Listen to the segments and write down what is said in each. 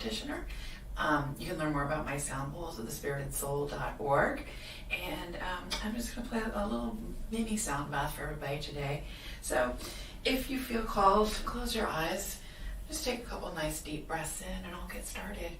practitioner. You can learn more about my sound bowls at thespiritedsoul.org. And I'm just going to play a little mini sound bath for everybody today. So if you feel called, close your eyes. Just take a couple nice deep breaths in and I'll get started.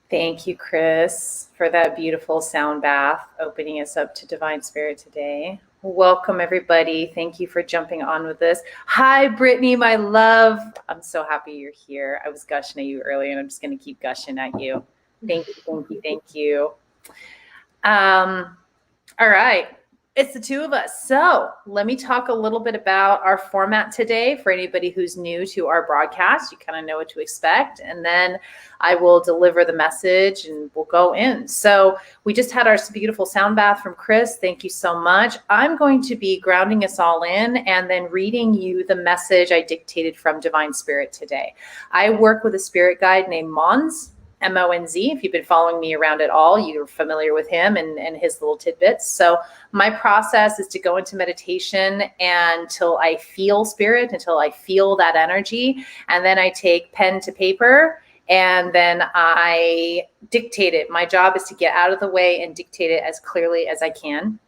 Thank you, Chris, for that beautiful sound bath, opening us up to Divine Spirit today. Welcome, everybody. Thank you for jumping on with us. Hi, Brittany, my love. I'm so happy you're here. I was gushing at you earlier, and I'm just going to keep gushing at you. Thank you, thank you, thank you. All right. It's the two of us. So let me talk a little bit about our format today for anybody who's new to our broadcast. You kind of know what to expect. And then I will deliver the message and we'll go in. So we just had our beautiful sound bath from Chris. Thank you so much. I'm going to be grounding us all in and then reading you the message I dictated from Divine Spirit today. I work with a spirit guide named Mons. M-O-N-Z. If you've been following me around at all, you're familiar with him and his little tidbits. So my process is to go into meditation until I feel spirit, until I feel that energy. And then I take pen to paper and then I dictate it. My job is to get out of the way and dictate it as clearly as I can.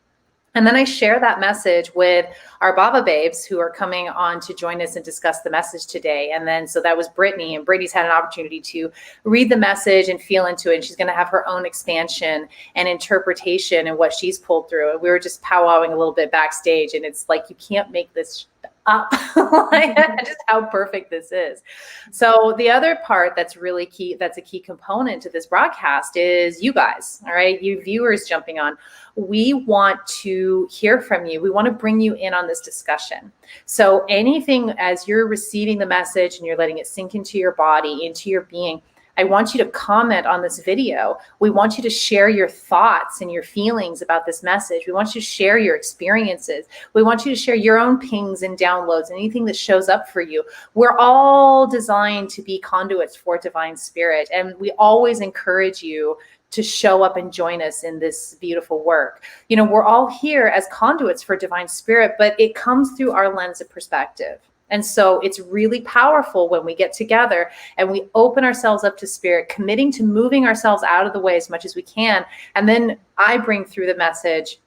And then I share that message with our Bhava babes who are coming on to join us and discuss the message today. And then, so that was Brittany, and Brittany's had an opportunity to read the message and feel into it. And she's going to have her own expansion and interpretation and what she's pulled through. And we were just powwowing a little bit backstage, and it's like, you can't make this up. Just how perfect this is. So the other part that's really key, that's a key component to this broadcast is you guys, all right, you viewers jumping on. We want to hear from you. We want to bring you in on this discussion. So anything as you're receiving the message and you're letting it sink into your body, into your being, I want you to comment on this video. We want you to share your thoughts and your feelings about this message. We want you to share your experiences. We want you to share your own pings and downloads, anything that shows up for you. We're all designed to be conduits for Divine Spirit, and we always encourage you to show up and join us in this beautiful work. You know, we're all here as conduits for Divine Spirit, but it comes through our lens of perspective. And so it's really powerful when we get together and we open ourselves up to spirit, committing to moving ourselves out of the way as much as we can. And then I bring through the message.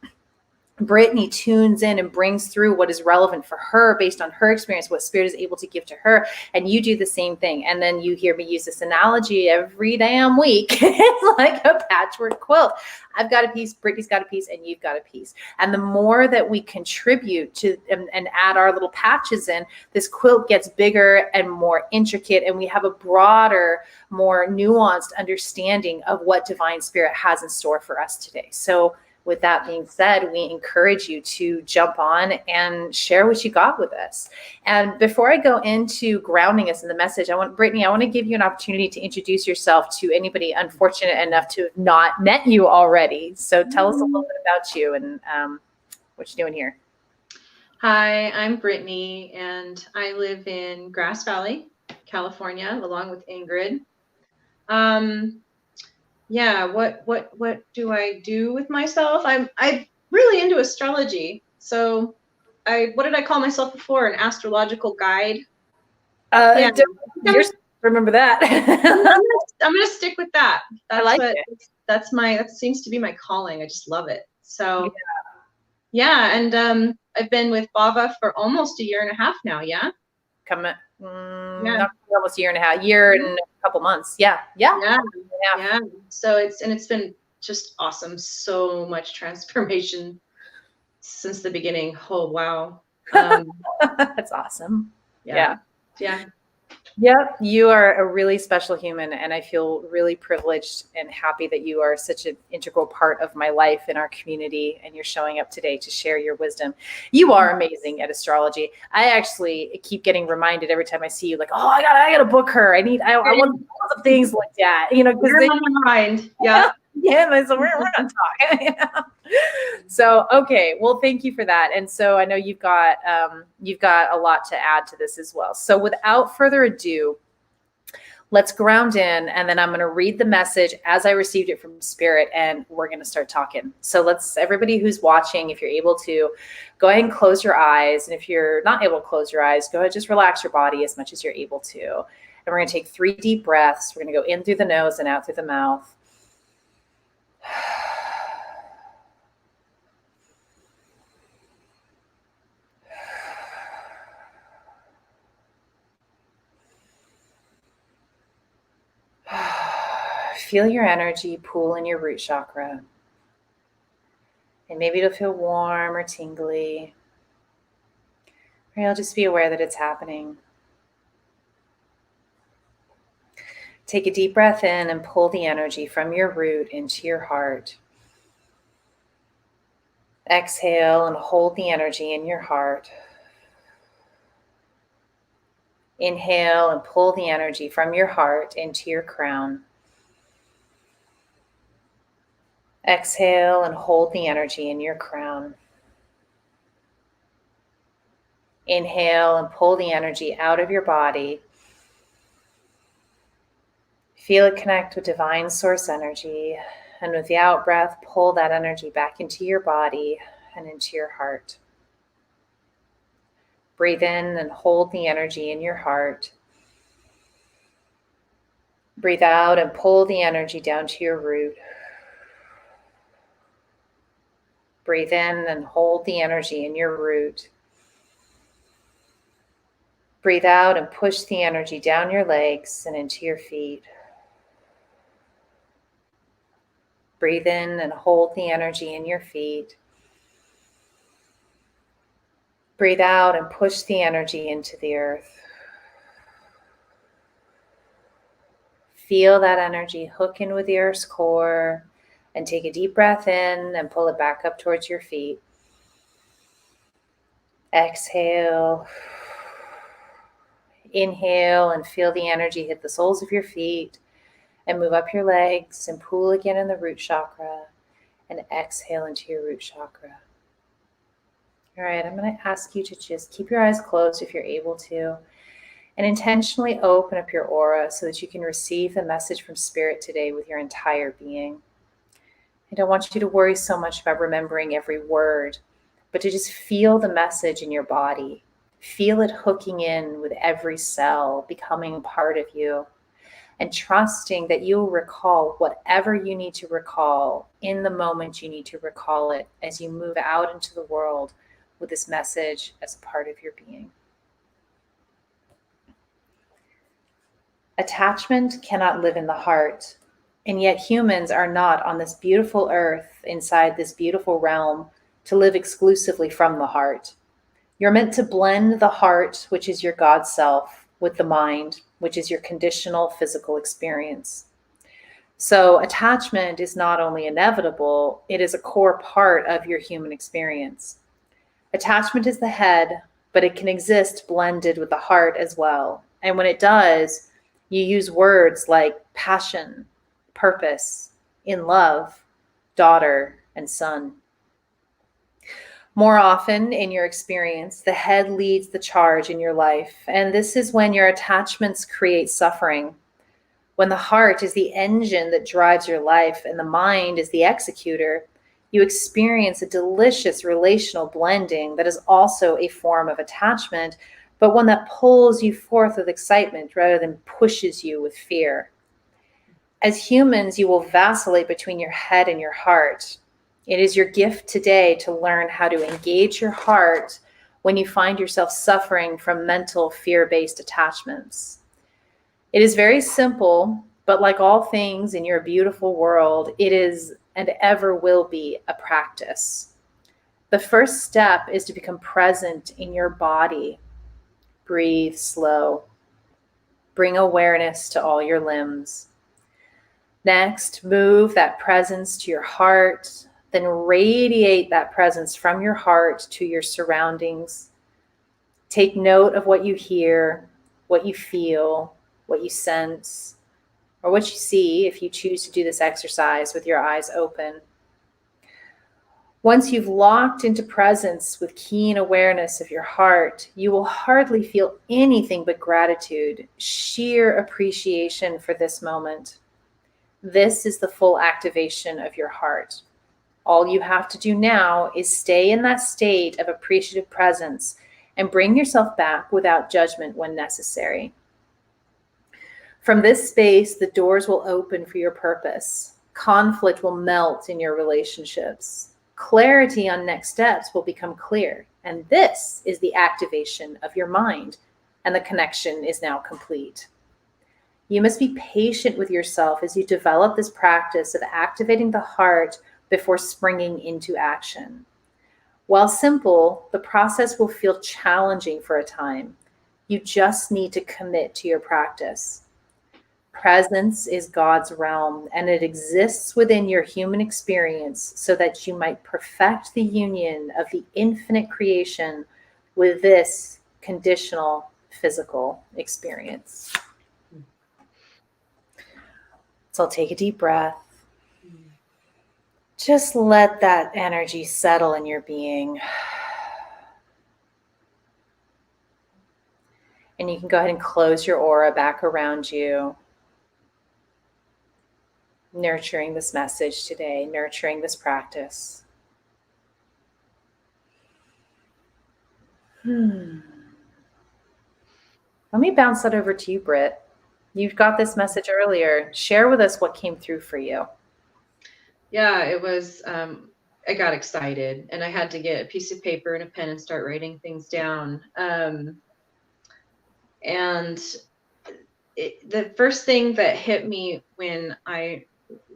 Brittany tunes in and brings through what is relevant for her based on her experience, what spirit is able to give to her. And you do the same thing. And then you hear me use this analogy every damn week. It's like a patchwork quilt. I've got a piece, Brittany's got a piece, and you've got a piece. And the more that we contribute to and add our little patches in, this quilt gets bigger and more intricate. And we have a broader, more nuanced understanding of what divine spirit has in store for us today. So with that being said, we encourage you to jump on and share what you got with us. And before I go into grounding us in the message, Brittany, I want to give you an opportunity to introduce yourself to anybody unfortunate enough to have not met you already. So tell us a little bit about you and what you're doing here. Hi, I'm Brittany, and I live in Grass Valley, California, along with Ingrid. Yeah, what do I do with myself? I'm really into astrology. So what did I call myself before? An astrological guide? Yeah. Remember that. I'm gonna stick with that. I like it. That seems to be my calling. I just love it. So yeah, and I've been with Bhava for almost a year and a half now, yeah? Not almost a year and a half, year and a couple months. Yeah. So it's been just awesome. So much transformation since the beginning. Oh wow. That's awesome. Yeah. Yep, you are a really special human, and I feel really privileged and happy that you are such an integral part of my life and our community, and you're showing up today to share your wisdom. You are amazing at astrology. I actually keep getting reminded every time I see you, like, oh, I gotta book her. I want some things like that, because they're on my mind. Yeah. Yeah, so we're not talking. So, okay, well, thank you for that. And so I know you've got a lot to add to this as well. So without further ado, let's ground in, and then I'm going to read the message as I received it from Spirit, and we're going to start talking. So everybody who's watching, if you're able to, go ahead and close your eyes. And if you're not able to close your eyes, go ahead, just relax your body as much as you're able to. And we're going to take 3 deep breaths. We're going to go in through the nose and out through the mouth. Feel your energy pool in your root chakra. And maybe it'll feel warm or tingly. Or you'll just be aware that it's happening. Take a deep breath in and pull the energy from your root into your heart. Exhale and hold the energy in your heart. Inhale and pull the energy from your heart into your crown. Exhale and hold the energy in your crown. Inhale and pull the energy out of your body. Feel it connect with divine source energy. And with the out breath, pull that energy back into your body and into your heart. Breathe in and hold the energy in your heart. Breathe out and pull the energy down to your root. Breathe in and hold the energy in your root. Breathe out and push the energy down your legs and into your feet. Breathe in and hold the energy in your feet. Breathe out and push the energy into the earth. Feel that energy hook in with the earth's core. And take a deep breath in and pull it back up towards your feet. Exhale. Inhale and feel the energy hit the soles of your feet and move up your legs and pool again in the root chakra and exhale into your root chakra. All right, I'm going to ask you to just keep your eyes closed if you're able to, and intentionally open up your aura so that you can receive the message from Spirit today with your entire being. I don't want you to worry so much about remembering every word, but to just feel the message in your body Feel it hooking in with every cell, becoming a part of you, and trusting that you will recall whatever you need to recall in the moment you need to recall it as you move out into the world with this message as a part of your being. Attachment cannot live in the heart, and yet humans are not on this beautiful earth, inside this beautiful realm, to live exclusively from the heart. You're meant to blend the heart, which is your God self, with the mind, which is your conditional physical experience. So attachment is not only inevitable, it is a core part of your human experience. Attachment is the head, but it can exist blended with the heart as well. And when it does, you use words like passion, purpose, in love, daughter, and son. More often in your experience, the head leads the charge in your life, and this is when your attachments create suffering. When the heart is the engine that drives your life and the mind is the executor, you experience a delicious relational blending that is also a form of attachment, but one that pulls you forth with excitement rather than pushes you with fear. As humans, you will vacillate between your head and your heart. It is your gift today to learn how to engage your heart when you find yourself suffering from mental fear-based attachments. It is very simple, but like all things in your beautiful world, it is and ever will be a practice. The first step is to become present in your body. Breathe slow. Bring awareness to all your limbs. Next, move that presence to your heart, then radiate that presence from your heart to your surroundings. Take note of what you hear, what you feel, what you sense, or what you see if you choose to do this exercise with your eyes open. Once you've locked into presence with keen awareness of your heart, you will hardly feel anything but gratitude, sheer appreciation for this moment. This is the full activation of your heart. All you have to do now is stay in that state of appreciative presence and bring yourself back without judgment when necessary. From this space, the doors will open for your purpose. Conflict will melt in your relationships. Clarity on next steps will become clear. And this is the activation of your mind, and the connection is now complete. You must be patient with yourself as you develop this practice of activating the heart before springing into action. While simple, the process will feel challenging for a time. You just need to commit to your practice. Presence is God's realm, and it exists within your human experience so that you might perfect the union of the infinite creation with this conditional physical experience. So I'll take a deep breath. Just let that energy settle in your being. And you can go ahead and close your aura back around you. Nurturing this message today, nurturing this practice. Let me bounce that over to you, Britt. You've got this message earlier. Share with us what came through for you. Yeah, it was, I got excited and I had to get a piece of paper and a pen and start writing things down. And the first thing that hit me when I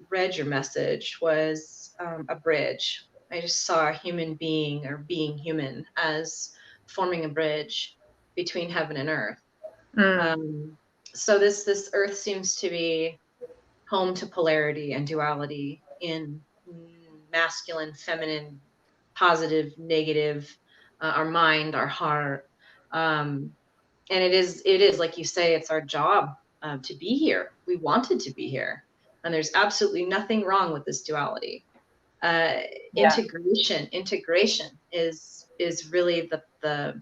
read your message was a bridge. I just saw a human being, or being human, as forming a bridge between heaven and earth. So this earth seems to be home to polarity and duality in masculine, feminine, positive, negative, our mind, our heart. And it is like you say, it's our job to be here. We wanted to be here, and there's absolutely nothing wrong with this duality. Integration is really the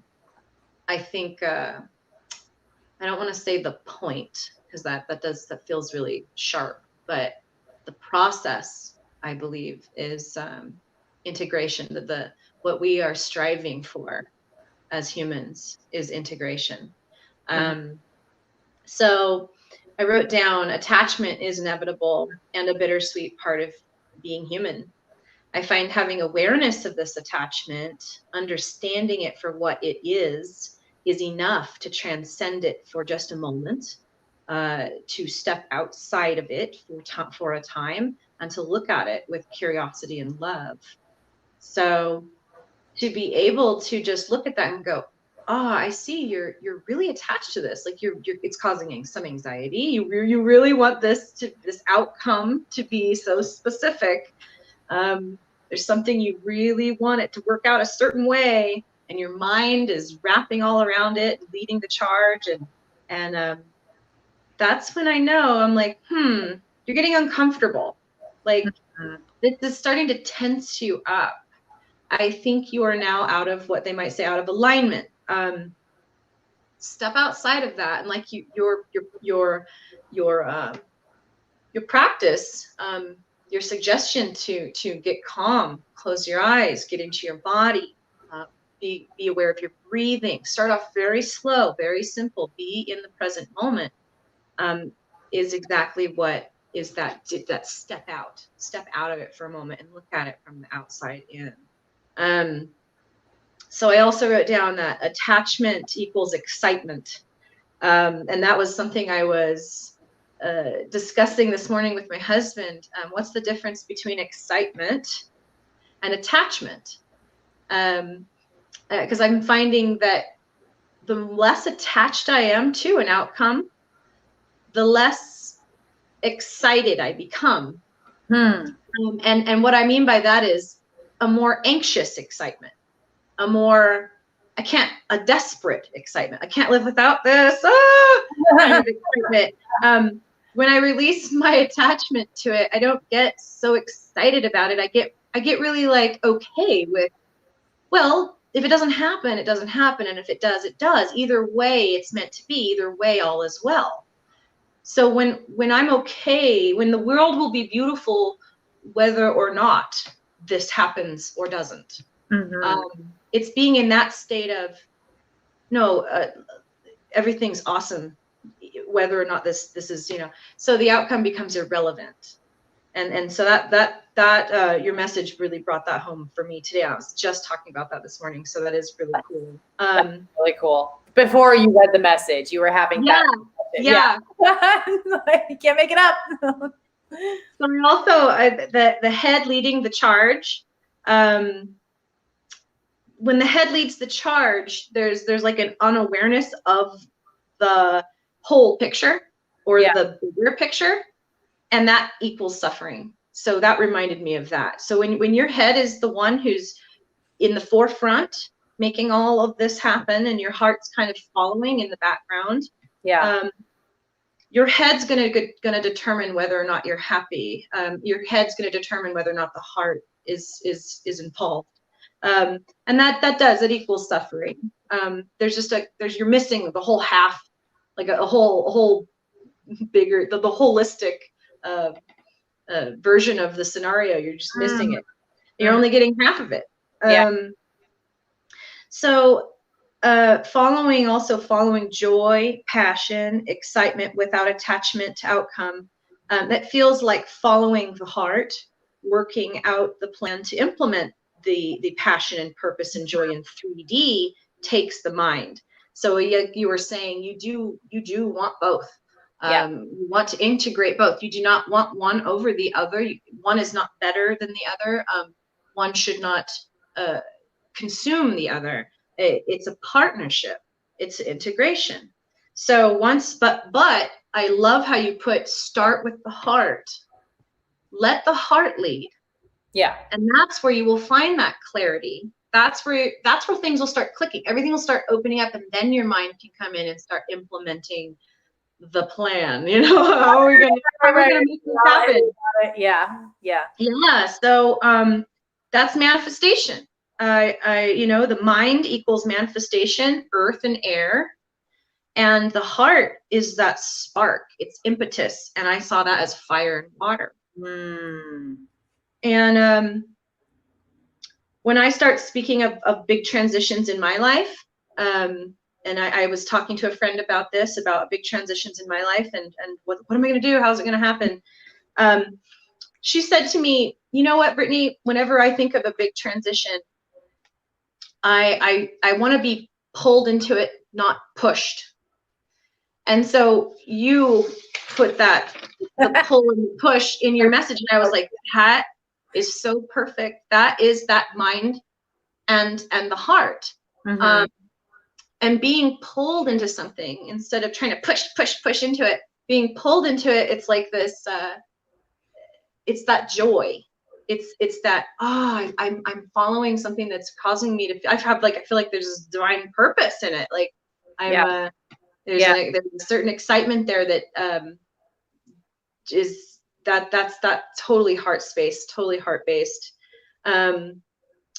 I think, I don't want to say the point, because that feels really sharp, but the process, I believe, is integration. What we are striving for as humans is integration. So I wrote down, attachment is inevitable and a bittersweet part of being human. I find having awareness of this attachment, understanding it for what it is enough to transcend it for just a moment, to step outside of it for a time, and to look at it with curiosity and love. So to be able to just look at that and go, I see you're really attached to this. Like it's causing some anxiety. You really want this outcome to be so specific. There's something you really want it to work out a certain way, and your mind is wrapping all around it, leading the charge, and that's when I know I'm like, you're getting uncomfortable. Like this is starting to tense you up. I think you are now out of what they might say out of alignment. Step outside of that, and like your practice, your suggestion to get calm, close your eyes, get into your body, be aware of your breathing. Start off very slow, very simple. Be in the present moment. Is exactly what is that step out of it for a moment and look at it from the outside in. So I also wrote down that attachment equals excitement. And that was something I was discussing this morning with my husband. What's the difference between excitement and attachment? Because I'm finding that the less attached I am to an outcome, the less excited I become. And what I mean by that is a more anxious excitement, a desperate excitement. I can't live without this kind of excitement. When I release my attachment to it, I don't get so excited about it. I get really like okay with, well, if it doesn't happen, it doesn't happen, and if it does, it does. Either way, it's meant to be. Either way, all is well. So when I'm okay, when the world will be beautiful, whether or not this happens or doesn't. It's being in that state of, no, everything's awesome, whether or not this is, so the outcome becomes irrelevant. And so that your message really brought that home for me today. I was just talking about that this morning. So that is really cool. That's really cool. Before you read the message, you were having yeah. You can't make it up. So also the head leading the charge. When the head leads the charge, there's like an unawareness of the whole picture or the bigger picture, and that equals suffering. So that reminded me of that. So when your head is the one who's in the forefront, making all of this happen, and your heart's kind of following in the background, your head's gonna determine whether or not you're happy. Your head's gonna determine whether or not the heart is involved. And that equals suffering. You're missing the whole half, like a whole bigger, the holistic version of the scenario. You're just missing it. You're only getting half of it. So following joy, passion, excitement without attachment to outcome, that feels like following the heart, working out the plan to implement the passion and purpose and joy in 3D takes the mind. So you were saying you do want both. You want to integrate both. You do not want one over the other. One is not better than the other. One should not consume the other. It's a partnership. It's integration. So but I love how you start with the heart. Let the heart lead. Yeah. And that's where you will find that clarity. That's where things will start clicking. Everything will start opening up, and then your mind can come in and start implementing the plan. How are we gonna make this happen? Yeah. So that's manifestation. The mind equals manifestation, earth and air, and the heart is that spark. It's impetus, and I saw that as fire and water. And when I start speaking of big transitions in my life, And I was talking to a friend about big transitions in my life, and what am I going to do? How's it going to happen? She said to me, you know what, Brittany, whenever I think of a big transition, I want to be pulled into it, not pushed. And so you put the pull and the push in your message. And I was like, that is so perfect. That is that mind and the heart. Mm-hmm. And being pulled into something instead of trying to push into it, being pulled into it, it's like this, it's that joy. It's that, I'm following something that's causing me to, I feel like there's this divine purpose in it. Like there's a certain excitement there that that's totally heart space, totally heart based.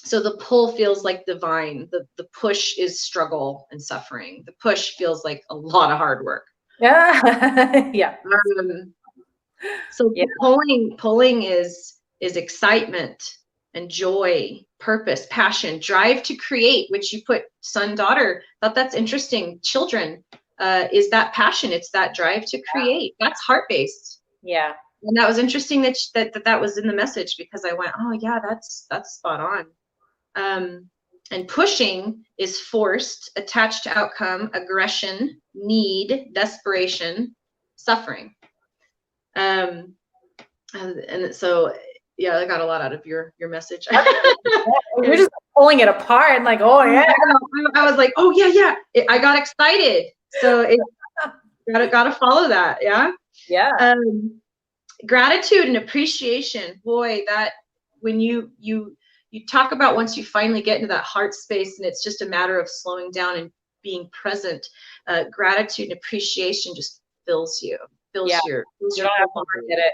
So the pull feels like divine. The push is struggle and suffering. The push feels like a lot of hard work. Yeah. Yeah. So pulling is excitement and joy, purpose, passion, drive to create, which you put son, daughter. Thought that's interesting. Children, is that passion. It's that drive to create. That's heart-based. Yeah. And that was interesting that was in the message, because I went, oh yeah, that's spot on. And pushing is forced, attached to outcome, aggression, need, desperation, suffering. And so, yeah, I got a lot out of your message. You're just pulling it apart and like, oh yeah. I was like, oh yeah. I got excited. So gotta follow that. Yeah. Yeah. Gratitude and appreciation. Boy, that when you talk about once you finally get into that heart space and it's just a matter of slowing down and being present, gratitude and appreciation just fills you. You don't have to forget it.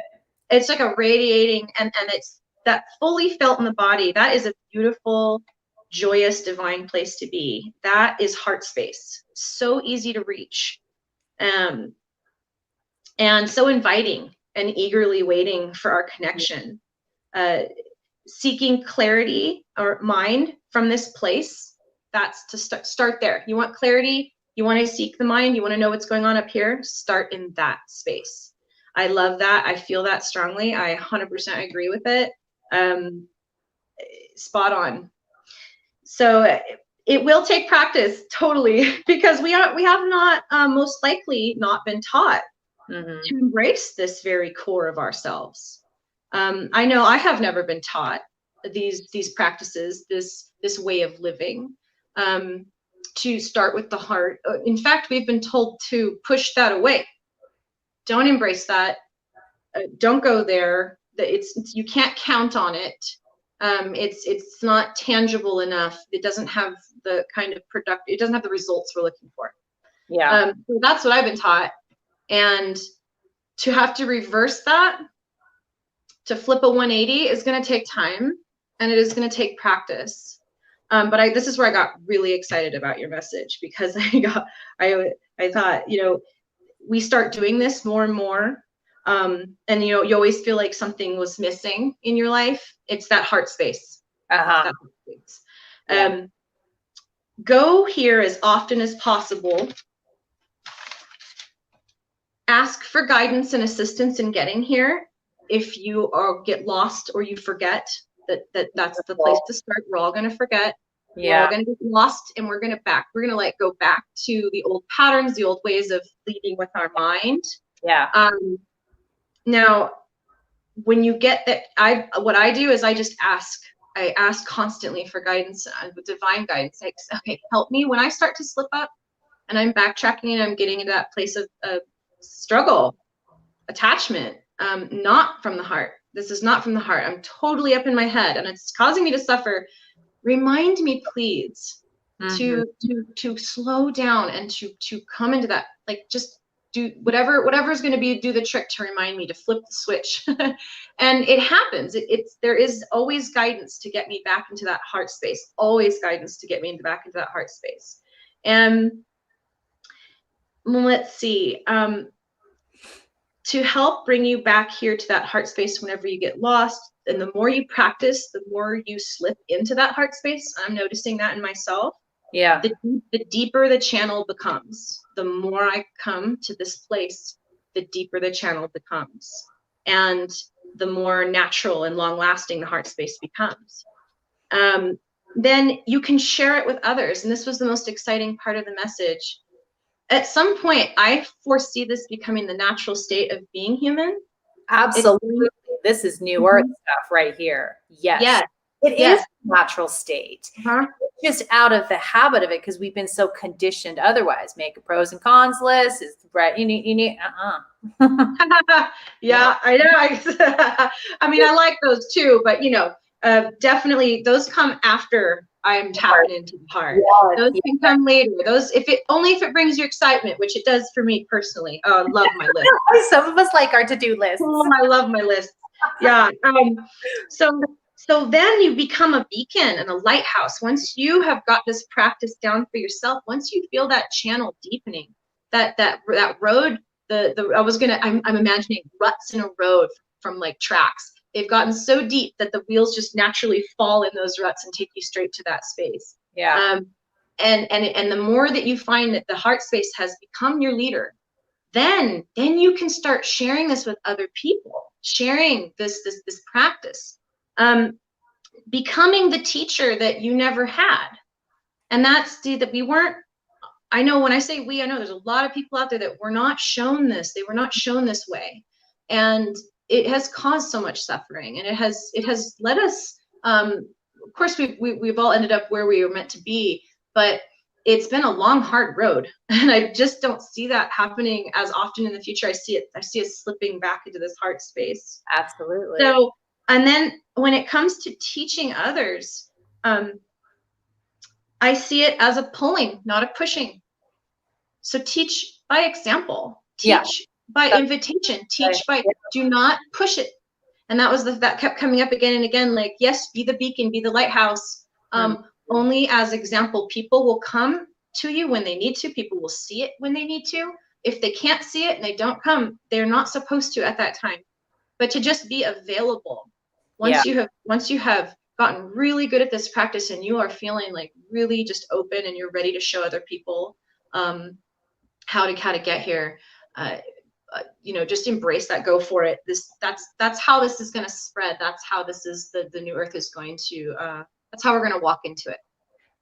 It's like a radiating, and it's that fully felt in the body. That is a beautiful, joyous, divine place to be. That is heart space. So easy to reach. And so inviting and eagerly waiting for our connection. Seeking clarity or mind from this place. That's to start there. You want clarity, you want to seek the mind, you want to know what's going on up here, start in that space. I love that. I feel that strongly. I 100% agree with it. Spot on. So it will take practice, totally, because we have not most likely not been taught to embrace this very core of ourselves. I know I have never been taught these practices, this way of living, to start with the heart. In fact, we've been told to push that away. Don't embrace that. Don't go there. You can't count on it. It's not tangible enough. It doesn't have the kind of it doesn't have the results we're looking for. Yeah. So that's what I've been taught. And to have to reverse that, to flip a 180 is going to take time, and it is going to take practice. But this is where I got really excited about your message, because I thought, we start doing this more and more. And you always feel like something was missing in your life. It's that heart space. Go here as often as possible. Ask for guidance and assistance in getting here. If you get lost or you forget, that's the place to start. We're all going to forget. Yeah. We're all going to get lost, and we're going to go back to the old patterns, the old ways of leading with our mind. Yeah. Now, when you get that, what I do is I just ask. I ask constantly for guidance, divine guidance. Like, okay, help me when I start to slip up, and I'm backtracking and I'm getting into that place of struggle, attachment, not from the heart. This is not from the heart. I'm totally up in my head, and it's causing me to suffer. Remind me, please, to slow down and to come into that, like, just do whatever is going to do the trick to remind me to flip the switch. And it happens. There is always guidance to get me back into that heart space. Always guidance to get me back into that heart space. And let's see. To help bring you back here to that heart space whenever you get lost, and the more you practice, the more you slip into that heart space. I'm noticing that in myself. Yeah. The deeper the channel becomes. The more I come to this place, the deeper the channel becomes. And the more natural and long lasting the heart space becomes. Then you can share it with others. And this was the most exciting part of the message. At some point, I foresee this becoming the natural state of being human. Absolutely. This is new earth stuff right here. Yes. Yes. It Yes. is a natural state. Uh-huh. Just out of the habit of it because we've been so conditioned otherwise. Make a pros and cons list. Is right. You need Yeah, I know. I mean, I like those too, but definitely those come after I'm tapping into the heart. Those can come later. Those, if it brings you excitement, which it does for me personally. Oh, I love my list. Some of us like our to-do lists. Oh, I love my list. Yeah. So then you become a beacon and a lighthouse. Once you have got this practice down for yourself, once you feel that channel deepening, that road, I'm imagining ruts in a road from like tracks. They've gotten so deep that the wheels just naturally fall in those ruts and take you straight to that space. Yeah. And the more that you find that the heart space has become your leader, then you can start sharing this with other people, sharing this practice, becoming the teacher that you never had. And that's that we weren't. I know when I say we, I know there's a lot of people out there that were not shown this. They were not shown this way, and it has caused so much suffering, and it has led us. Of course, we've all ended up where we were meant to be, but it's been a long, hard road, and I just don't see that happening as often in the future. I see us slipping back into this heart space. Absolutely. So, and then when it comes to teaching others, I see it as a pulling, not a pushing. So teach by example, teach by invitation, teach by, do not push it. And that kept coming up again and again, like, yes, be the beacon, be the lighthouse. Only as example, people will come to you when they need to. People will see it when they need to. If they can't see it and they don't come, they're not supposed to at that time. But to just be available. Once you have gotten really good at this practice and you are feeling like really just open and you're ready to show other people how to get here, just embrace that, go for it. That's how this is going to spread. That's how this is the new earth is going to, that's how we're going to walk into it.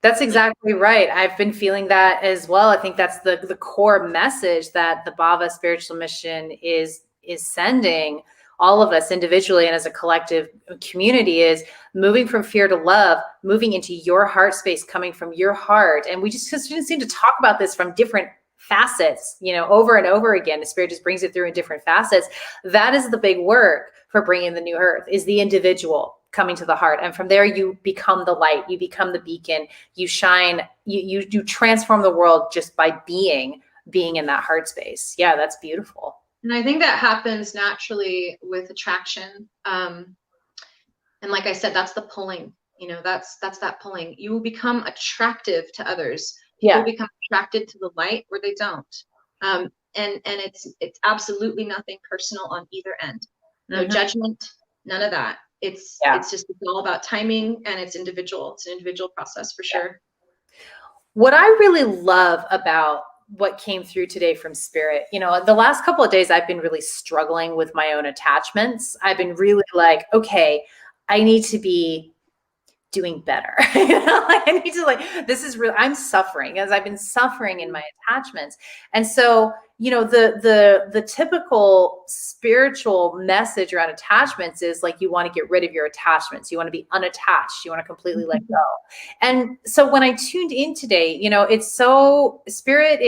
That's exactly right. I've been feeling that as well. I think that's the core message that the Bhava Spiritual Mission is sending all of us individually and as a collective community, is moving from fear to love, moving into your heart space, coming from your heart. And we just didn't seem to talk about this from different facets, over and over again. The Spirit just brings it through in different facets. That is the big work for bringing the new earth, is the individual coming to the heart. And from there, you become the light, you become the beacon, you shine, you transform the world just by being in that heart space. Yeah, that's beautiful. And I think that happens naturally with attraction. And like I said, that's the pulling, that's that pulling. You will become attractive to others. People become attracted to the light or they don't. And it's absolutely nothing personal on either end. No judgment, none of that. It's all about timing, and it's individual. It's an individual process for sure. What I really love about what came through today from Spirit, the last couple of days, I've been really struggling with my own attachments. I've been really like, okay, I need to be doing better. I need to this is real. I'm suffering, as I've been suffering in my attachments. And so, the typical spiritual message around attachments is like, you want to get rid of your attachments. You want to be unattached. You want to completely let go. And so when I tuned in today, it's so, Spirit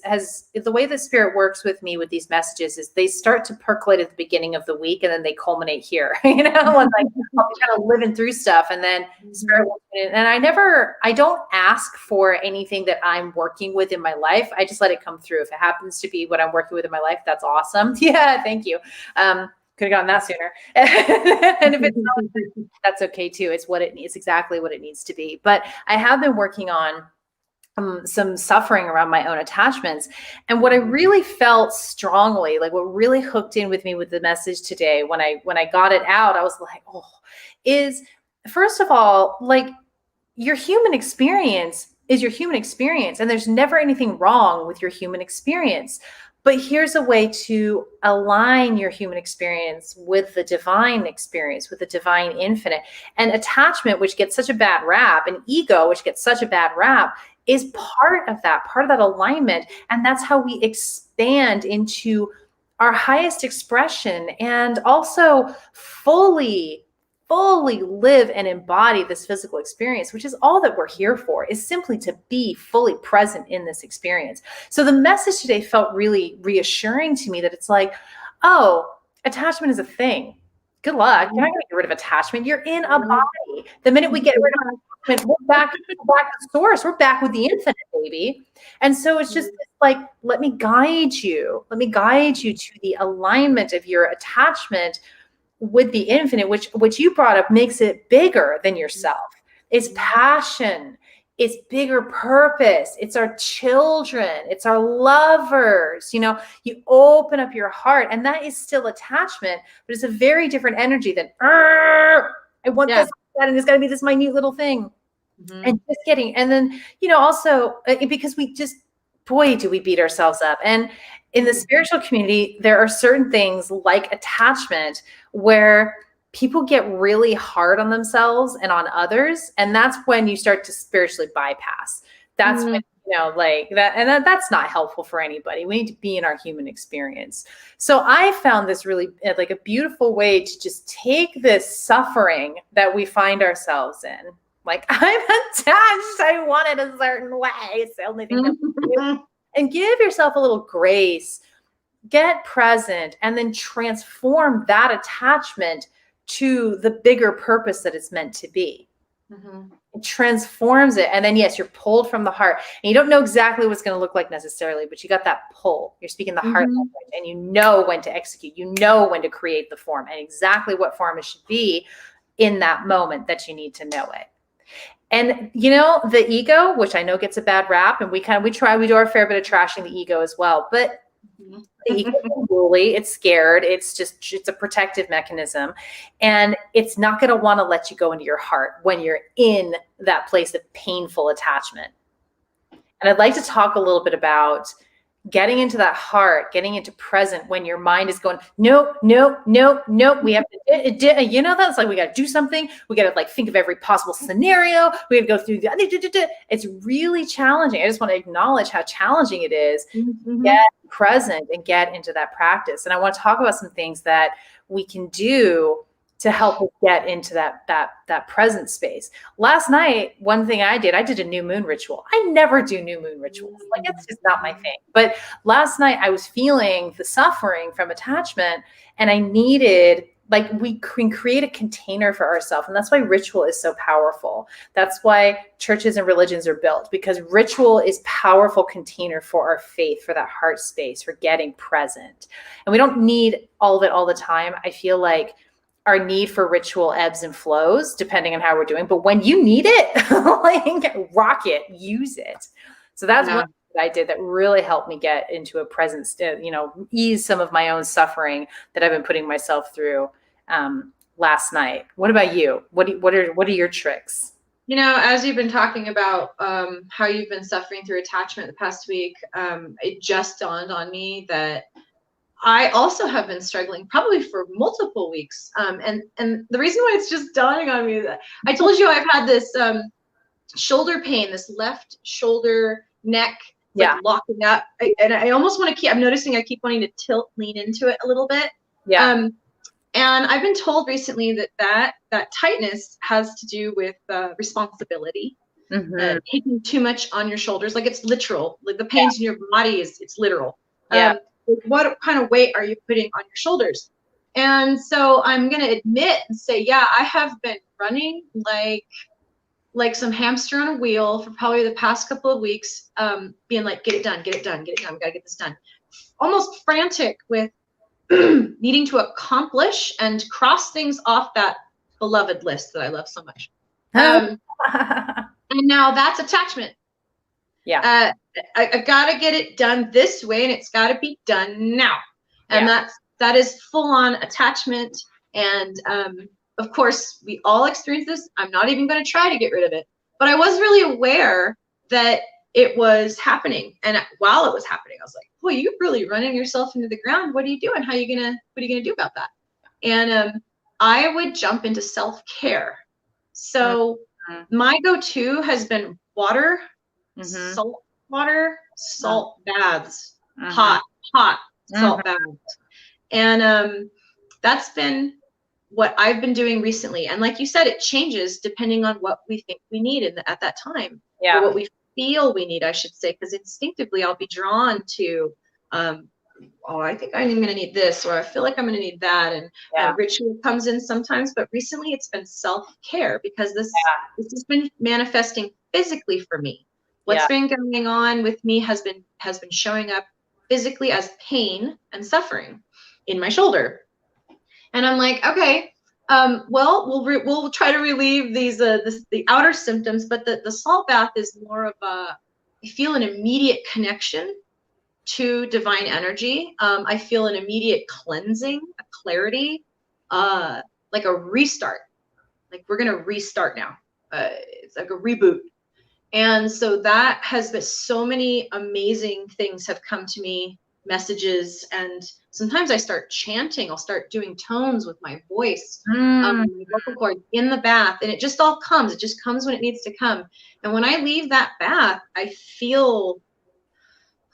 has the way that Spirit works with me with these messages is they start to percolate at the beginning of the week and then they culminate here, I'll be kind of living through stuff. And then Spirit, and I don't ask for anything that I'm working with in my life. I just let it come through. If it happens to be what I'm working with in my life, that's awesome. Yeah, thank you. Could have gotten that sooner. And if it's not, that's okay too. It's what it needs, exactly what it needs to be. But I have been working on some suffering around my own attachments. And what I really felt strongly, like what really hooked in with me with the message today, when I got it out, I was like, is first of all, like, your human experience is your human experience. And there's never anything wrong with your human experience. But here's a way to align your human experience with the divine experience, with the divine infinite. And attachment, which gets such a bad rap, and ego, which gets such a bad rap, is part of that alignment. And that's how we expand into our highest expression and also fully live and embody this physical experience, which is all that we're here for, is simply to be fully present in this experience. So the message today felt really reassuring to me that it's like, oh, attachment is a thing. Good luck. You're not going to get rid of attachment. You're in a body. The minute we get rid of attachment, we're back to source. We're back with the infinite, baby. And so it's just like, let me guide you. Let me guide you to the alignment of your attachment with the infinite, which you brought up, makes it bigger than yourself. It's passion. It's bigger purpose. It's our children. It's our lovers. You open up your heart, and that is still attachment, but it's a very different energy than, I want this, and it's got to be this minute little thing. And just getting, and then, also because we just, boy, do we beat ourselves up. And in the spiritual community, there are certain things like attachment where people get really hard on themselves and on others. And that's when you start to spiritually bypass. That's when, like that. And that's not helpful for anybody. We need to be in our human experience. So I found this really like a beautiful way to just take this suffering that we find ourselves in. Like, I'm attached. I want it a certain way. It's the only thing that we do. And give yourself a little grace, get present, and then transform that attachment to the bigger purpose that it's meant to be. It transforms it. And then, yes, you're pulled from the heart. And you don't know exactly what it's going to look like necessarily, but you got that pull. You're speaking the heart language, and you know when to execute. You know when to create the form and exactly what form it should be in that moment that you need to know it. And, the ego, which I know gets a bad rap, and we do our fair bit of trashing the ego as well. But the ego is unruly, it's scared, it's a protective mechanism. And it's not going to want to let you go into your heart when you're in that place of painful attachment. And I'd like to talk a little bit about getting into that heart, getting into present when your mind is going, nope. We have to, that's like, we got to do something. We got to like think of every possible scenario. We have to go through it's really challenging. I just want to acknowledge how challenging it is. Get present and get into that practice. And I want to talk about some things that we can do to help us get into that present space. Last night, one thing I did a new moon ritual. I never do new moon rituals. Like, it's just not my thing. But last night I was feeling the suffering from attachment, and I needed, like, we can create a container for ourselves. And that's why ritual is so powerful. That's why churches and religions are built, because ritual is powerful container for our faith, for that heart space, for getting present. And we don't need all of it all the time. I feel like our need for ritual ebbs and flows depending on how we're doing. But when you need it, like, rock it, use it. So that's one thing that I did that really helped me get into a present state, ease some of my own suffering that I've been putting myself through last night. What about you? What are your tricks? As you've been talking about how you've been suffering through attachment the past week, it just dawned on me that I also have been struggling probably for multiple weeks. And the reason why it's just dawning on me is that I told you I've had this shoulder pain, this left shoulder neck, locking up. And I almost want to I'm noticing I keep wanting to lean into it a little bit. And I've been told recently that tightness has to do with responsibility, taking too much on your shoulders. Like, it's literal. Like, the pains in your body it's literal. What kind of weight are you putting on your shoulders? And so I'm going to admit and say, I have been running like some hamster on a wheel for probably the past couple of weeks, being like, get it done. We got to get this done. Almost frantic with needing to accomplish and cross things off that beloved list that I love so much. And now that's attachment. I gotta get it done this way, and it's gotta be done now. And that is full on attachment. And of course, we all experience this. I'm not even going to try to get rid of it. But I was really aware that it was happening. And while it was happening, I was like, boy, you're really running yourself into the ground. What are you doing? What are you gonna do about that? And I would jump into self-care. So my go-to has been water, salt water, salt baths, hot salt baths. And that's been what I've been doing recently. And like you said, it changes depending on what we think we need at that time. Yeah. Or what we feel we need, I should say, because instinctively I'll be drawn to, I think I'm going to need this, or I feel like I'm going to need that. And ritual comes in sometimes, but recently it's been self-care because this has been manifesting physically for me. What's been going on with me has been showing up physically as pain and suffering in my shoulder. And I'm like, okay, well, we'll try to relieve the outer symptoms, but the salt bath is more of I feel an immediate connection to divine energy. I feel an immediate cleansing, a clarity, like a restart. Like we're gonna restart now. It's like a reboot. And so that has been, so many amazing things have come to me, messages, and sometimes I start chanting. I'll start doing tones with my voice, my vocal cord in the bath, and it just all comes. It just comes when it needs to come. And when I leave that bath, I feel,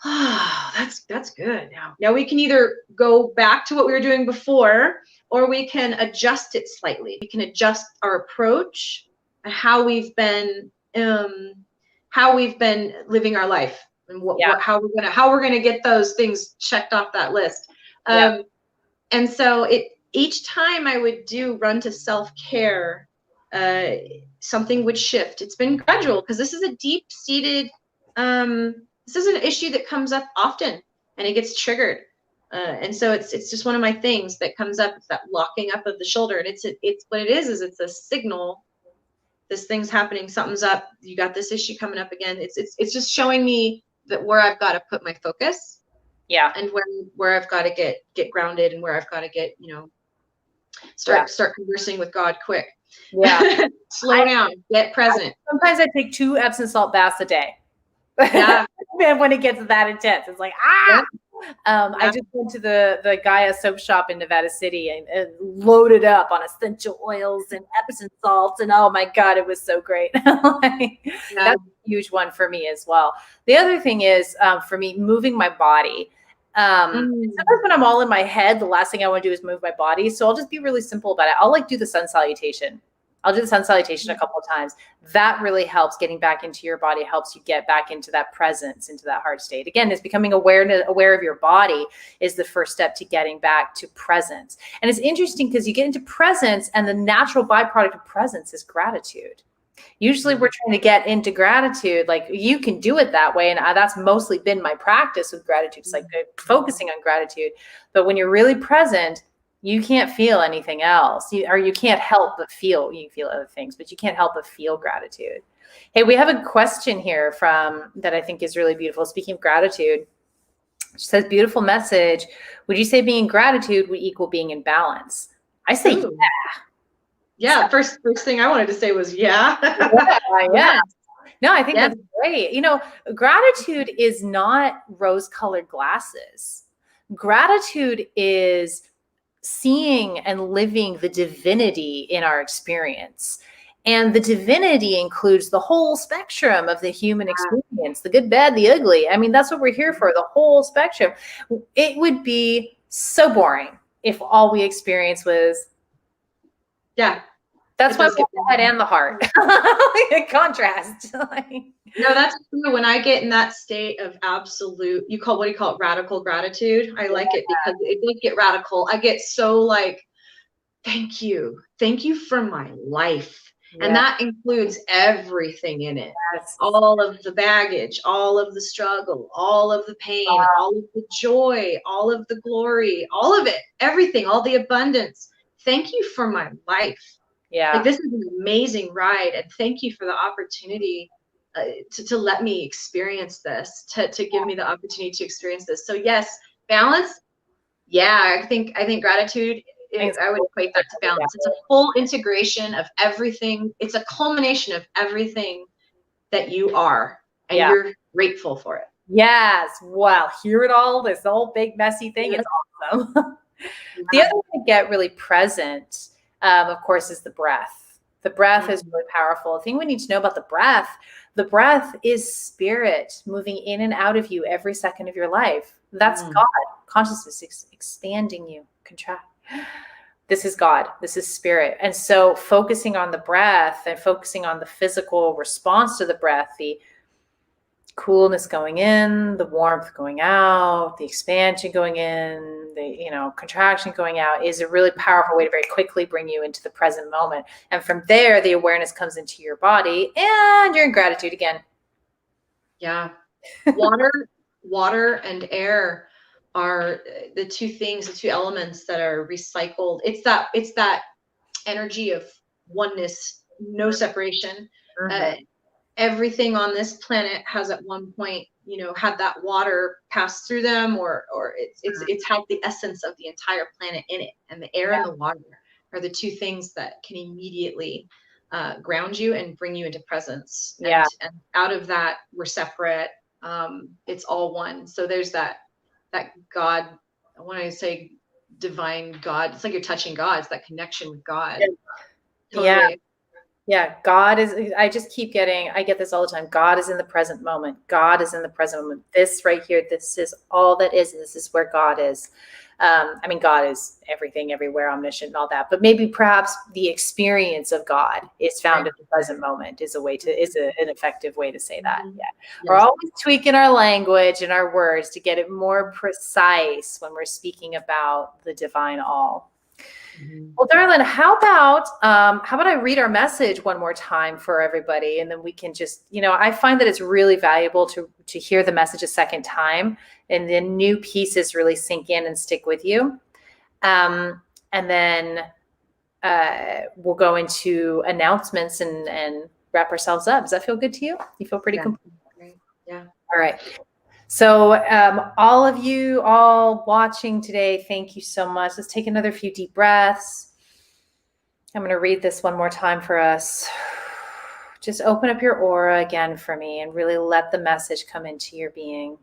that's good. Now we can either go back to what we were doing before, or we can adjust it slightly. We can adjust our approach and how we've been living our life, and how we're gonna get those things checked off that list. And so each time I would run to self-care, something would shift. It's been gradual because this is a deep-seated, this is an issue that comes up often and it gets triggered. And so it's just one of my things that comes up. It's that locking up of the shoulder. And it's what it is it's a signal. This thing's happening, something's up, you got this issue coming up again. It's just showing me that where I've got to put my focus. Yeah. And where I've got to get grounded, and where I've got to get, start conversing with God quick. Yeah. Slow down, get present. Sometimes I take 2 Epsom salt baths a day. Yeah. And when it gets that intense, it's like, I just went to the Gaia soap shop in Nevada City and loaded up on essential oils and Epsom salts, and oh my God, it was so great. That's a huge one for me as well. The other thing is, for me, moving my body. Sometimes when I'm all in my head, the last thing I want to do is move my body. So I'll just be really simple about it. I'll do the sun salutation. I'll do the sun salutation a couple of times. That really helps. Getting back into your body helps you get back into that presence, into that heart state. Again, it's becoming aware of your body is the first step to getting back to presence. And it's interesting because you get into presence, and the natural byproduct of presence is gratitude. Usually we're trying to get into gratitude. Like, you can do it that way. And that's mostly been my practice with gratitude. It's like focusing on gratitude. But when you're really present, you can't feel anything else, you can't help but feel. You feel other things, but you can't help but feel gratitude. Hey, we have a question here that I think is really beautiful. Speaking of gratitude, she says, beautiful message. Would you say being in gratitude would equal being in balance? I say, yeah. Yeah. First thing I wanted to say was, yeah. Yeah. No, I think that's great. Gratitude is not rose-colored glasses. Gratitude is seeing and living the divinity in our experience. And the divinity includes the whole spectrum of the human experience, the good, bad, the ugly. I mean, that's what we're here for, the whole spectrum. It would be so boring if all we experienced was, that's why we have the head and the heart. A contrast. No, that's true. When I get in that state of absolute, what do you call it? Radical gratitude. I like it because it does get radical. I get so like, thank you for my life. Yeah. And that includes everything in it. Yes. All of the baggage, all of the struggle, all of the pain, all of the joy, all of the glory, all of it, everything, all the abundance. Thank you for my life. Yeah. Like, this is an amazing ride. And thank you for the opportunity to let me experience this, to give me the opportunity to experience this. So yes, balance. Yeah, I think gratitude, I would equate that to balance. It's a full integration of everything. It's a culmination of everything that you are. and you're grateful for it. Yes. Wow. Hear it all. This whole big messy thing is awesome. The other way to get really present, of course, is the breath. The breath is really powerful. The thing we need to know about the breath is spirit moving in and out of you every second of your life. That's God. Consciousness expanding you, contract. This is God. This is spirit. And so focusing on the breath and focusing on the physical response to the breath, the coolness going in, the warmth going out, the expansion going in, the contraction going out, is a really powerful way to very quickly bring you into the present moment. And from there, the awareness comes into your body and you're in gratitude again. Yeah. Water and air are the two elements that are recycled. It's that energy of oneness, no separation. Everything on this planet has at one point, had that water pass through them, or it's had the essence of the entire planet in it. And the air and the water are the two things that can immediately ground you and bring you into presence. And out of that, we're separate. It's all one. So there's that God, I want to say divine God. It's like you're touching God. It's that connection with God. Totally. Yeah. God is, I get this all the time. God is in the present moment. God is in the present moment. This right here, this is all that is. This is where God is. God is everything, everywhere, omniscient and all that, but maybe perhaps the experience of God is found in the present moment is an effective way to say that. Yeah. We're always tweaking our language and our words to get it more precise when we're speaking about the divine all. Well, darling, how about I read our message one more time for everybody, and then we can just, I find that it's really valuable to hear the message a second time, and then new pieces really sink in and stick with you. And then we'll go into announcements and wrap ourselves up. Does that feel good to you? You feel pretty complete? Yeah. All right. So all of you all watching today, thank you so much. Let's take another few deep breaths. I'm going to read this one more time for us. Just open up your aura again for me and really let the message come into your being.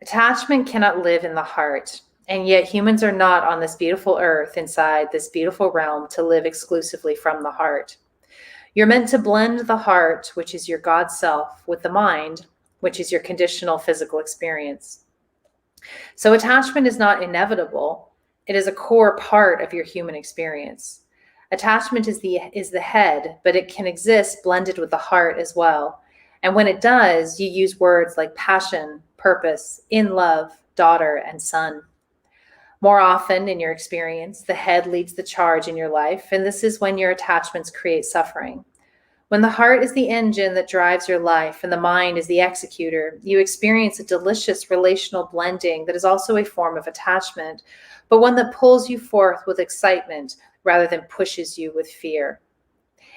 Attachment cannot live in the heart, and yet humans are not on this beautiful earth inside this beautiful realm to live exclusively from the heart. You're meant to blend the heart, which is your God self, with the mind, which is your conditional physical experience. So attachment is not inevitable. It is a core part of your human experience. Attachment is the head, but it can exist blended with the heart as well. And when it does, you use words like passion, purpose, in love, daughter, and son. More often in your experience, the head leads the charge in your life, and this is when your attachments create suffering. When the heart is the engine that drives your life and the mind is the executor, you experience a delicious relational blending that is also a form of attachment, but one that pulls you forth with excitement rather than pushes you with fear.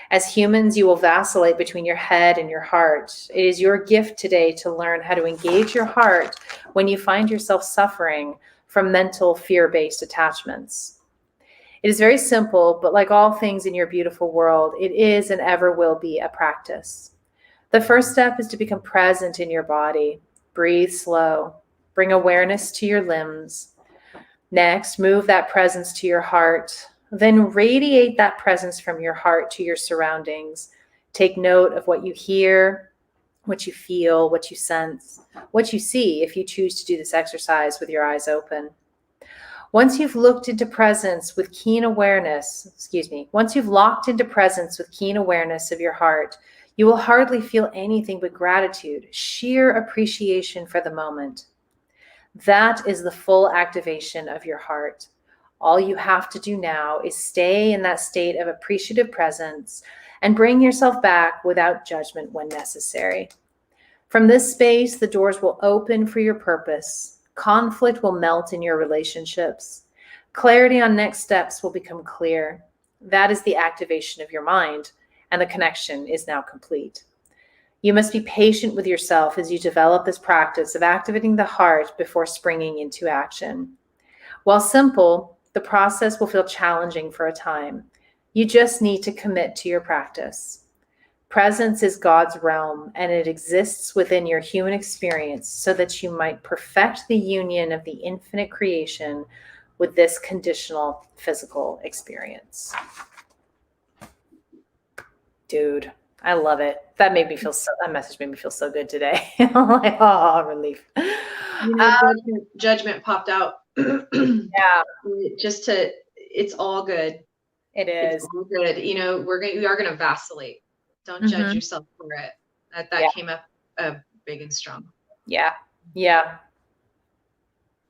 As humans, you will vacillate between your head and your heart. It is your gift today to learn how to engage your heart when you find yourself suffering from mental fear-based attachments. It is very simple, but like all things in your beautiful world, it is and ever will be a practice. The first step is to become present in your body. Breathe slow. Bring awareness to your limbs. Next, move that presence to your heart. Then radiate that presence from your heart to your surroundings. Take note of what you hear, what you feel, what you sense, what you see if you choose to do this exercise with your eyes open. Once you've locked into presence with keen awareness of your heart, you will hardly feel anything but gratitude, sheer appreciation for the moment. That is the full activation of your heart. All you have to do now is stay in that state of appreciative presence and bring yourself back without judgment when necessary. From this space, the doors will open for your purpose. Conflict will melt in your relationships. Clarity on next steps will become clear. That is the activation of your mind, and the connection is now complete. You must be patient with yourself as you develop this practice of activating the heart before springing into action. While simple, the process will feel challenging for a time. You just need to commit to your practice. Presence is God's realm, and it exists within your human experience so that you might perfect the union of the infinite creation with this conditional physical experience. Dude, I love it. That message made me feel so good today. I'm like, oh, relief. Judgment popped out. Yeah. It's all good. It is. It's all good. We are gonna vacillate. Don't judge yourself for it. That came up big and strong. Yeah. Yeah.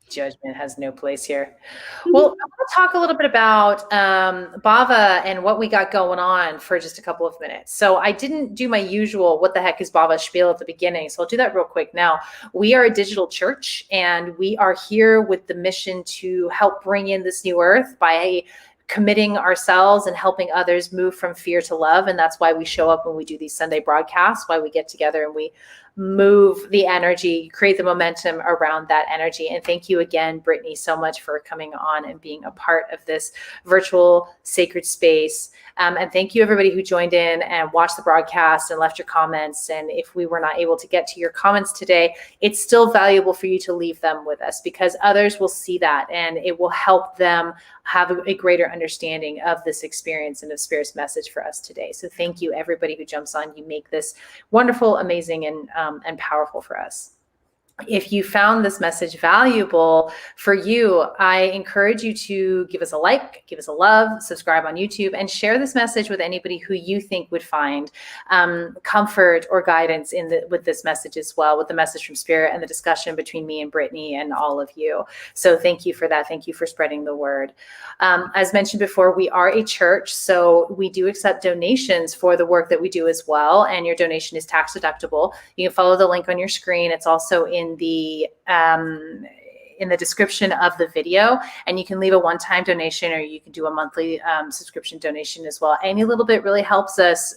Judgment has no place here. Well, I want to talk a little bit about Bhava and what we got going on for just a couple of minutes. So I didn't do my usual what the heck is Bhava spiel at the beginning. So I'll do that real quick now. We are a digital church, and we are here with the mission to help bring in this new earth by committing ourselves and helping others move from fear to love. And that's why we show up when we do these Sunday broadcasts, why we get together and we move the energy, create the momentum around that energy. And thank you again, Brittany, so much for coming on and being a part of this virtual sacred space. And thank you, everybody who joined in and watched the broadcast and left your comments. And if we were not able to get to your comments today, it's still valuable for you to leave them with us, because others will see that and it will help them have a greater understanding of this experience and of Spirit's message for us today. So thank you, everybody who jumps on. You make this wonderful, amazing, and powerful for us. If you found this message valuable for you, I encourage you to give us a like, give us a love, subscribe on YouTube, and share this message with anybody who you think would find comfort or guidance with this message as well, with the message from Spirit and the discussion between me and Brittany and all of you. So thank you for that. Thank you for spreading the word. As mentioned before, we are a church, so we do accept donations for the work that we do as well, and your donation is tax deductible. You can follow the link on your screen. It's also in the description of the video, and you can leave a one-time donation, or you can do a monthly subscription donation as well. Any little bit really helps us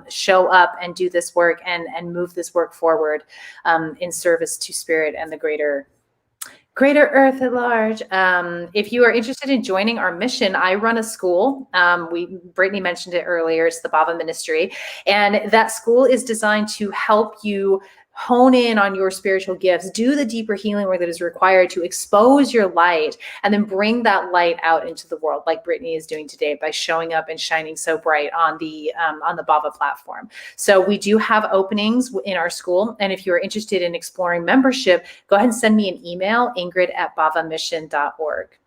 show up and do this work and move this work forward in service to Spirit and the greater earth at large. If you are interested in joining our mission, I run a school. Brittany mentioned it earlier. It's the Bhava Ministry, and that school is designed to help you hone in on your spiritual gifts, do the deeper healing work that is required to expose your light, and then bring that light out into the world, like Brittany is doing today by showing up and shining so bright on the Bhava platform. So we do have openings in our school, and if you are interested in exploring membership, go ahead and send me an email, ingrid@bhavamission.org.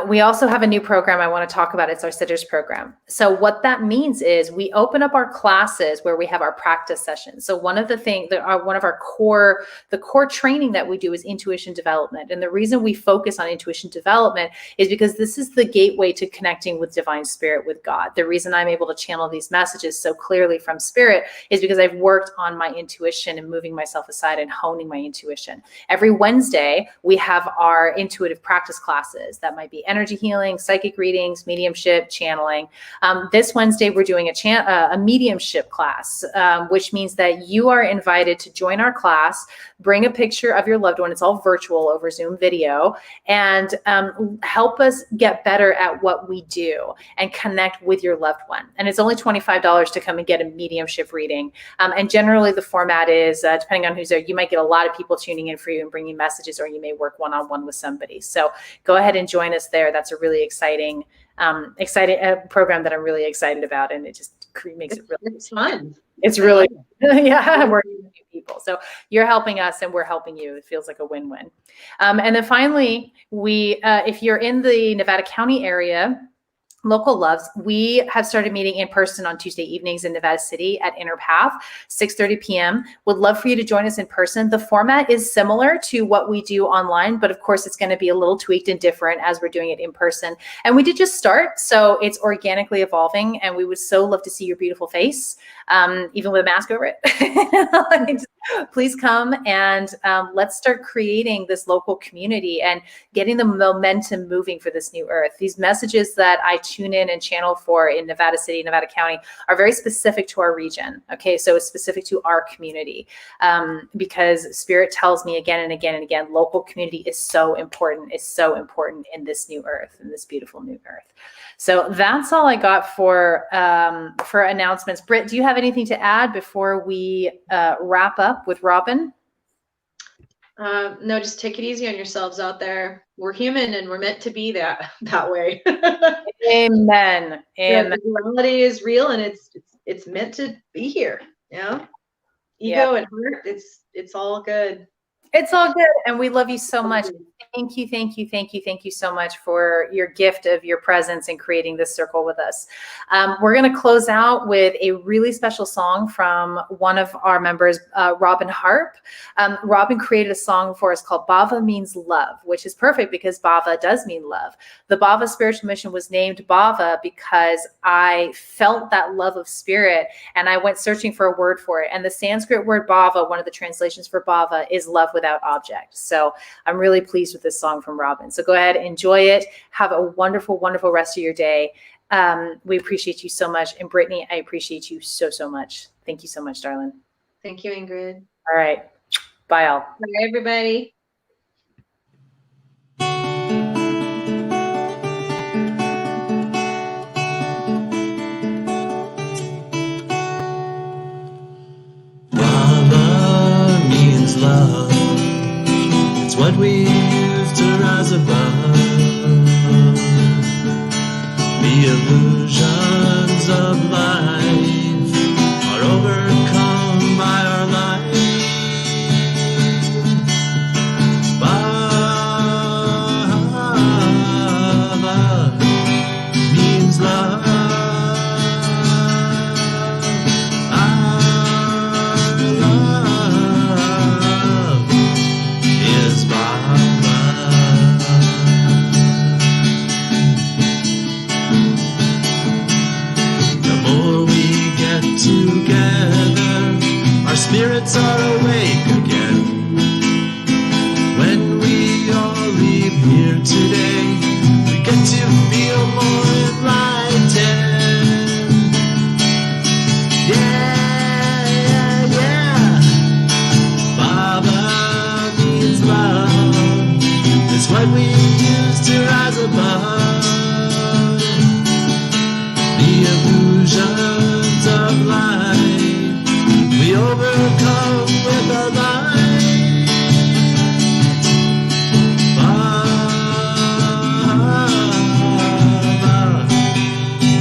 We also have a new program I want to talk about. It's our Sitters program. So what that means is we open up our classes where we have our practice sessions. So one of the things that are one of our core training that we do is intuition development. And the reason we focus on intuition development is because this is the gateway to connecting with divine Spirit, with God. The reason I'm able to channel these messages so clearly from Spirit is because I've worked on my intuition and moving myself aside and honing my intuition. Every Wednesday, we have our intuitive practice classes that might be energy healing, psychic readings, mediumship, channeling. This Wednesday, we're doing a mediumship class, which means that you are invited to join our class, bring a picture of your loved one. It's all virtual over Zoom video, and help us get better at what we do and connect with your loved one. And it's only $25 to come and get a mediumship reading. And generally the format is, depending on who's there, you might get a lot of people tuning in for you and bringing messages, or you may work one-on-one with somebody. So go ahead and join us there. That's a really exciting program that I'm really excited about, and it just makes it really fun. It's really yeah, working with new people. So you're helping us, and we're helping you. It feels like a win-win. And then finally, if you're in the Nevada County area, local loves, we have started meeting in person on Tuesday evenings in Nevada City at Inner Path, 6:30 p.m. Would love for you to join us in person. The format is similar to what we do online, but of course it's going to be a little tweaked and different as we're doing it in person. And we did just start, so it's organically evolving, and we would so love to see your beautiful face, even with a mask over it. please come and let's start creating this local community and getting the momentum moving for this new earth. These messages that I tune in and channel for in Nevada City, Nevada County are very specific to our region. Okay, so it's specific to our community because Spirit tells me again and again and again, local community is so important. It's so important in this new earth, in this beautiful new earth. So that's all I got for announcements. Britt, do you have anything to add before we wrap up with Robin? No, just take it easy on yourselves out there. We're human and we're meant to be that way. Amen. Amen. The reality is real and it's meant to be here. Ego and heart, it's all good. It's all good. And we love you so much. Thank you, thank you, thank you, thank you so much for your gift of your presence in creating this circle with us. We're going to close out with a really special song from one of our members, Robin Harp. Robin created a song for us called Bhava Means Love, which is perfect because Bhava does mean love. The Bhava Spiritual Mission was named Bhava because I felt that love of spirit and I went searching for a word for it. And the Sanskrit word Bhava, one of the translations for Bhava, is love without object. So I'm really pleased with this song from Robin. So go ahead, enjoy it. Have a wonderful, wonderful rest of your day. We appreciate you so much. And Brittany, I appreciate you so, so much. Thank you so much, darling. Thank you, Ingrid. All right. Bye, all. Bye, everybody. Bhava means love. It's what we use to rise above the illusions of life are overcome by our life. Bhava means love. Spirits are awake again. When we all leave here today, we get to feel more enlightened. Yeah, yeah, yeah. Bhava means love. It's what we use to rise above the illusions of life. We overcome with our light. Bhava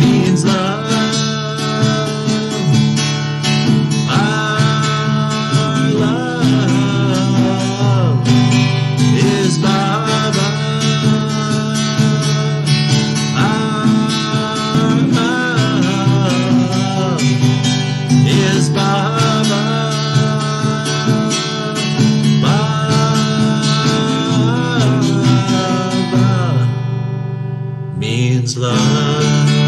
means love. Our love is Bhava. Our love is Bhava. Means love.